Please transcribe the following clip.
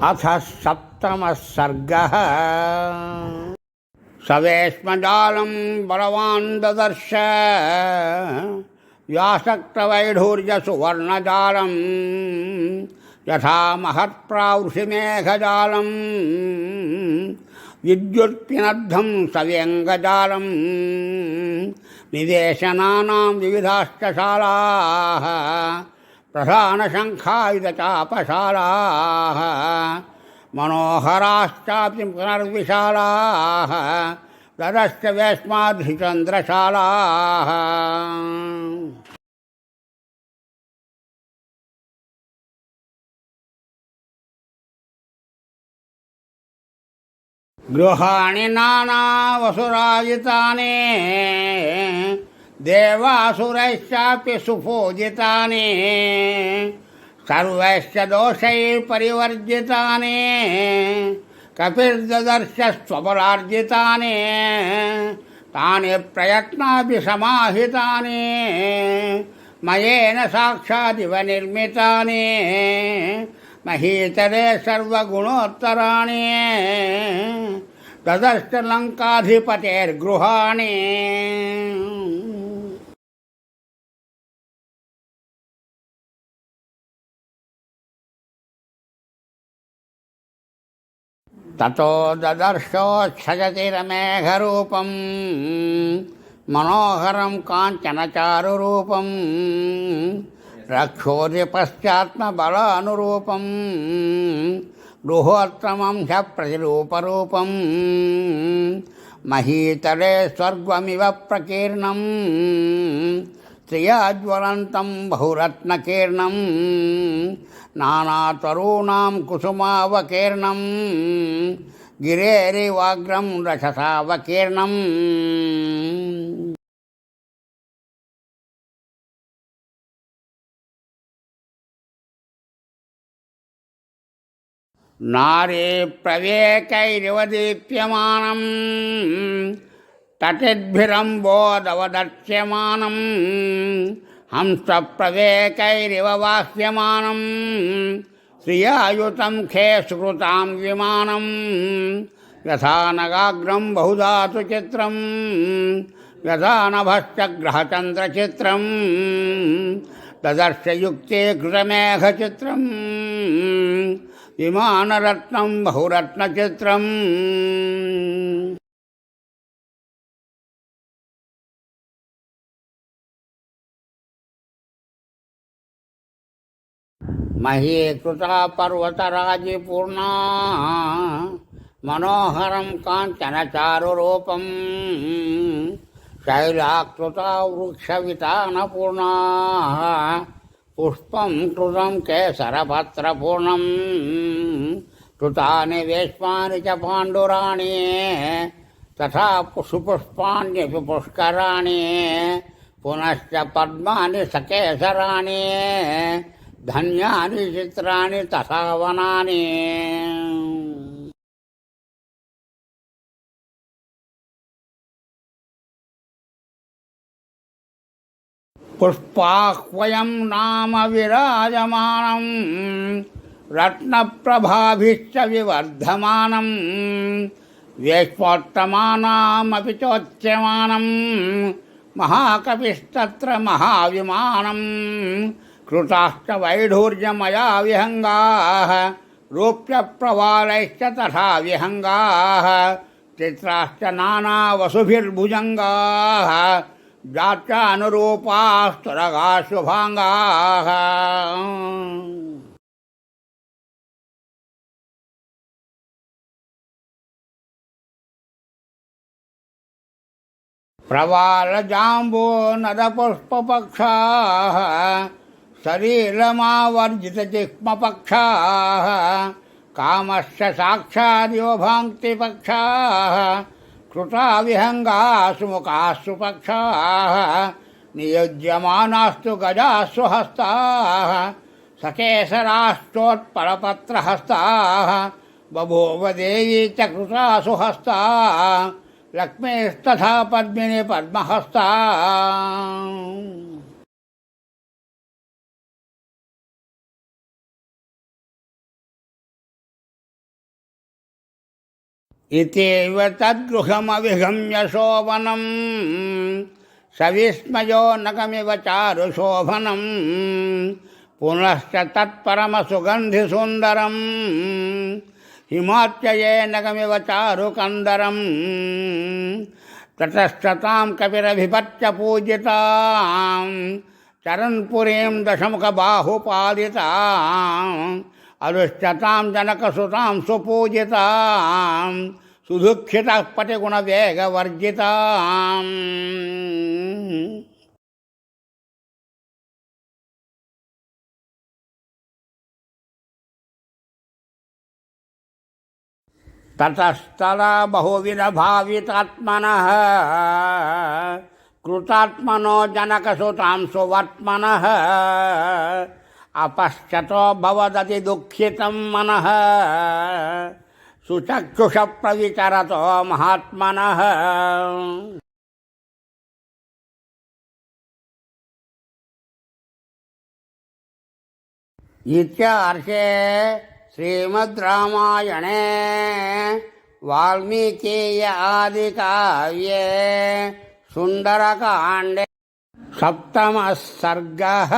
अथ सप्तमः सर्गः। सवेश्मजालं बलवान् ददर्श व्यासक्तवैढूर्यसुवर्णजालं यथा महत्प्रावृषिमेघजालं विद्युत्पिनद्धं सव्यङ्गजालं निदेशनानां विविधाश्च शालाः प्रधानशङ्खायुधचापशालाः मनोहराश्चापि पुनर्विशालाः तदश्च वैश्माद्रिचन्द्रशालाः। गृहाणि नानावसुराजितानि देवासुरैश्चापि सुपूजितानि सर्वैश्च दोषैः परिवर्जितानि कपिर्ददर्श स्वबलार्जितानि तानि प्रयत्नापि समाहितानि मयेन साक्षादिव निर्मितानि महीतरे सर्वगुणोत्तराणि ददर्श लङ्काधिपतेर्गृहाणि। ततो ददर्शोच्छजतिरमेघरूपं मनोहरं काञ्चनचारुरूपं रक्षोदिपश्चात्मबलानुरूपं गृहोत्तमं च प्रतिरूपरूपं महीतले स्वर्गमिव प्रकीर्णं श्रियाज्वलन्तं बहुरत्नकीर्णं नानातरूणां कुसुमावकीर्णं गिरेरिवाग्रं रजसावकीर्णम्। नारी प्रवेकैरिव दीप्यमानं तटिद्भिरम्बोदवदर्च्यमानं हंसप्रवेकैरिव वाह्यमानं श्रियायुतं खे सुकृतां विमानं यथा नगाग्रं बहुधातु चित्रं यथा नभश्च ग्रहचन्द्रचित्रं ददर्शयुक्ते कृतमेघचित्रं विमानरत्नं बहुरत्नचित्रम्। महीकृता पर्वतराजिपूर्णा मनोहरं काञ्चनचारुरूपं शैलाकृता वृक्षवितानपूर्णा पुष्पं कृतं केसरपत्रपूर्णं कृतानि वेश्मानि च पाण्डुराणि तथा सुपुष्पाण्यपि पुष्कराणि पुनश्च पद्मानि सकेसराणि धन्यानि चित्राणि तथा वनानि। पुष्पाह्वयं नाम विराजमानं रत्नप्रभाभिश्च विवर्धमानं वेश्मोत्तमानामपि चोच्यमानं महाकविस्तत्र महाविमानं कृताश्च वैढूर्यमया विहङ्गाः रूप्यप्रवालैश्च तथा विहङ्गाः चित्राश्च नानावसुभिर्भुजङ्गाः जात्यानुरूपास्तुरगाः शुभाङ्गाः। प्रवालजाम्बूनदपुष्पपक्षाः सलीलमावर्जितजिह्मपक्षाः कामस्य साक्षादिव भान्ति पक्षाः कृता विहङ्गाः सुमुखाः सुपक्षाः नियुज्यमानास्तु गजास्तु हस्ताः सकेसराश्चोत्पलपत्रहस्ताः बभूव देवी च कृता सुहस्ताः लक्ष्मीस्तथा पद्मिनी पद्महस्ता। ఇతేవ తద్గృహమవిగమ్య శోభనం సవిస్మయో నగమివ చారు శోభనం పునశ్చ తత్పరమసుగంధిసుందరం హిమాత్యయే నగమివ చారు కందరం తతశ్చతాం కపిరభిపత్య పూజితాం చరణ్పురీం దశముఖబాహుపాదితాం అరుష్యతాం జనకసుతాం సుపూజితాం సుదుఃఖితః పటిగుణవేగవర్జితాం. తతస్తదా బహువిధభావితాత్మనః కృతాత్మనో జనకసుతాం సువర్త్మనః అపశ్చతో భవదతి దుఃఖితం మనః సుచక్షుష ప్రవిచరతో మహాత్మనః. ఇత్యార్షే శ్రీమద్ రామాయణే వాల్మీకీయ ఆది కావ్యే సుందరకాండే సప్తమః సర్గః.